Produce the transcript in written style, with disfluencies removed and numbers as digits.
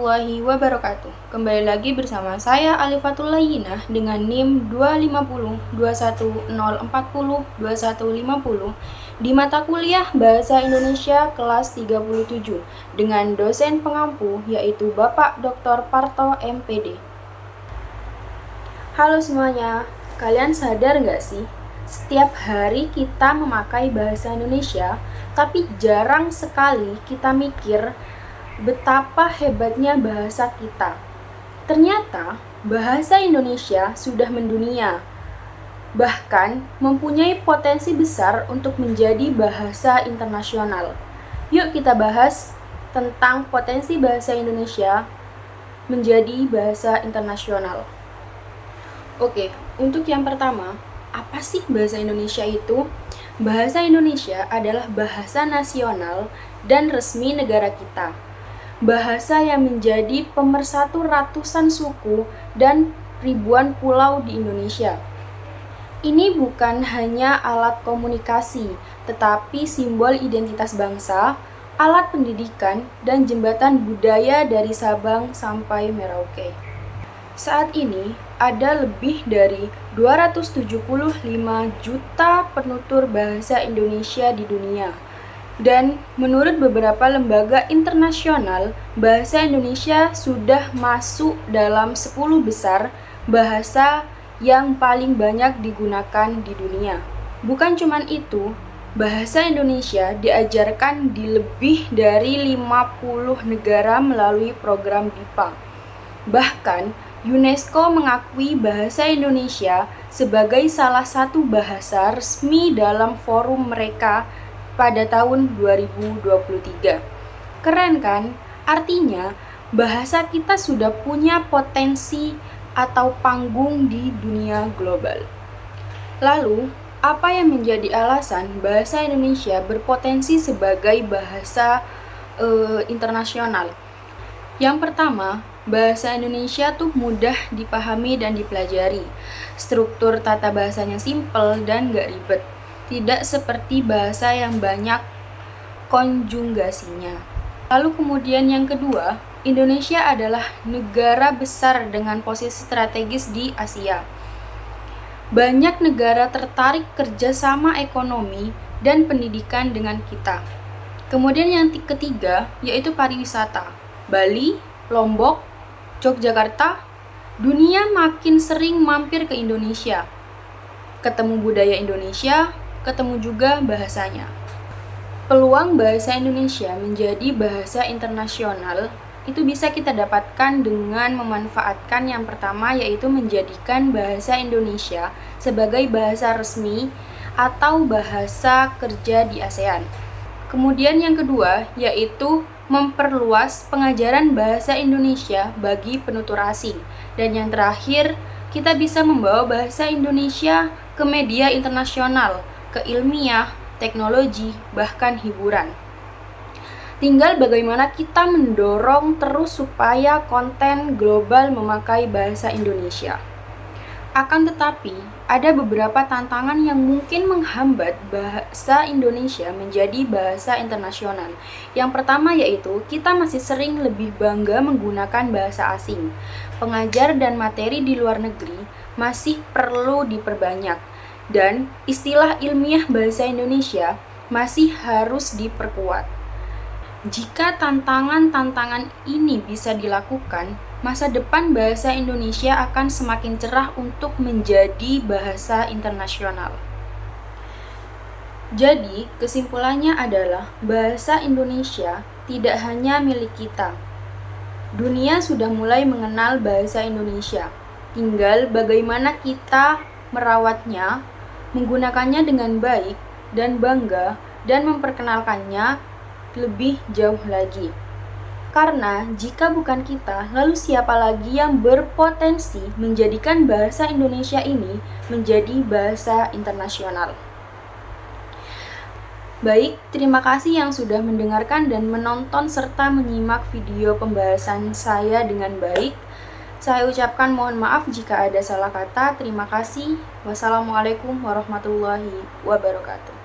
warahmatullahi wabarakatuh. Kembali lagi bersama saya Alifatul Layyinah dengan NIM 250 21040 2150 di mata kuliah Bahasa Indonesia kelas 37 dengan dosen pengampu yaitu Bapak Dr. Parto MPD. Halo semuanya, kalian sadar nggak sih? Setiap hari kita memakai bahasa Indonesia, tapi jarang sekali kita mikir betapa hebatnya bahasa kita. Ternyata bahasa Indonesia sudah mendunia, bahkan mempunyai potensi besar untuk menjadi bahasa internasional. Yuk kita bahas tentang potensi bahasa Indonesia menjadi bahasa internasional. Oke, untuk yang pertama, apa sih bahasa Indonesia itu? Bahasa Indonesia adalah bahasa nasional dan resmi negara kita. Bahasa yang menjadi pemersatu ratusan suku dan ribuan pulau di Indonesia. Ini bukan hanya alat komunikasi, tetapi simbol identitas bangsa, alat pendidikan, dan jembatan budaya dari Sabang sampai Merauke. Saat ini, ada lebih dari 275 juta penutur bahasa Indonesia di dunia. Dan menurut beberapa lembaga internasional, bahasa Indonesia sudah masuk dalam 10 besar bahasa yang paling banyak digunakan di dunia. Bukan cuma itu, bahasa Indonesia diajarkan di lebih dari 50 negara melalui program BIPA. Bahkan, UNESCO mengakui bahasa Indonesia sebagai salah satu bahasa resmi dalam forum mereka pada tahun 2023. Keren kan? Artinya, bahasa kita sudah punya potensi atau panggung di dunia global. Lalu, apa yang menjadi alasan bahasa Indonesia berpotensi sebagai bahasa internasional? Yang pertama, bahasa Indonesia tuh mudah dipahami dan dipelajari. Struktur tata bahasanya simpel dan gak ribet. Tidak seperti bahasa yang banyak konjugasinya. Lalu kemudian yang kedua, Indonesia adalah negara besar dengan posisi strategis di Asia. Banyak negara tertarik kerjasama ekonomi dan pendidikan dengan kita. Kemudian yang ketiga, yaitu pariwisata. Bali, Lombok, Yogyakarta, dunia makin sering mampir ke Indonesia. Ketemu budaya Indonesia, ketemu juga bahasanya. Peluang bahasa Indonesia menjadi bahasa internasional itu bisa kita dapatkan dengan memanfaatkan yang pertama, yaitu menjadikan bahasa Indonesia sebagai bahasa resmi atau bahasa kerja di ASEAN. Kemudian yang kedua, yaitu memperluas pengajaran bahasa Indonesia bagi penutur asing. Dan yang terakhir, kita bisa membawa bahasa Indonesia ke media internasional, ke ilmiah, teknologi, bahkan hiburan. Tinggal bagaimana kita mendorong terus supaya konten global memakai bahasa Indonesia. Akan tetapi, ada beberapa tantangan yang mungkin menghambat bahasa Indonesia menjadi bahasa internasional. Yang pertama yaitu, kita masih sering lebih bangga menggunakan bahasa asing. Pengajar dan materi di luar negeri masih perlu diperbanyak. Dan istilah ilmiah bahasa Indonesia masih harus diperkuat. Jika tantangan-tantangan ini bisa dilakukan, masa depan bahasa Indonesia akan semakin cerah untuk menjadi bahasa internasional. Jadi, kesimpulannya adalah bahasa Indonesia tidak hanya milik kita. Dunia sudah mulai mengenal bahasa Indonesia. Tinggal bagaimana kita merawatnya, menggunakannya dengan baik dan bangga, dan memperkenalkannya lebih jauh lagi. Karena jika bukan kita, lalu siapa lagi yang berpotensi menjadikan bahasa Indonesia ini menjadi bahasa internasional? Baik, terima kasih yang sudah mendengarkan dan menonton serta menyimak video pembahasan saya dengan baik. Saya ucapkan mohon maaf jika ada salah kata. Terima kasih. Wassalamualaikum warahmatullahi wabarakatuh.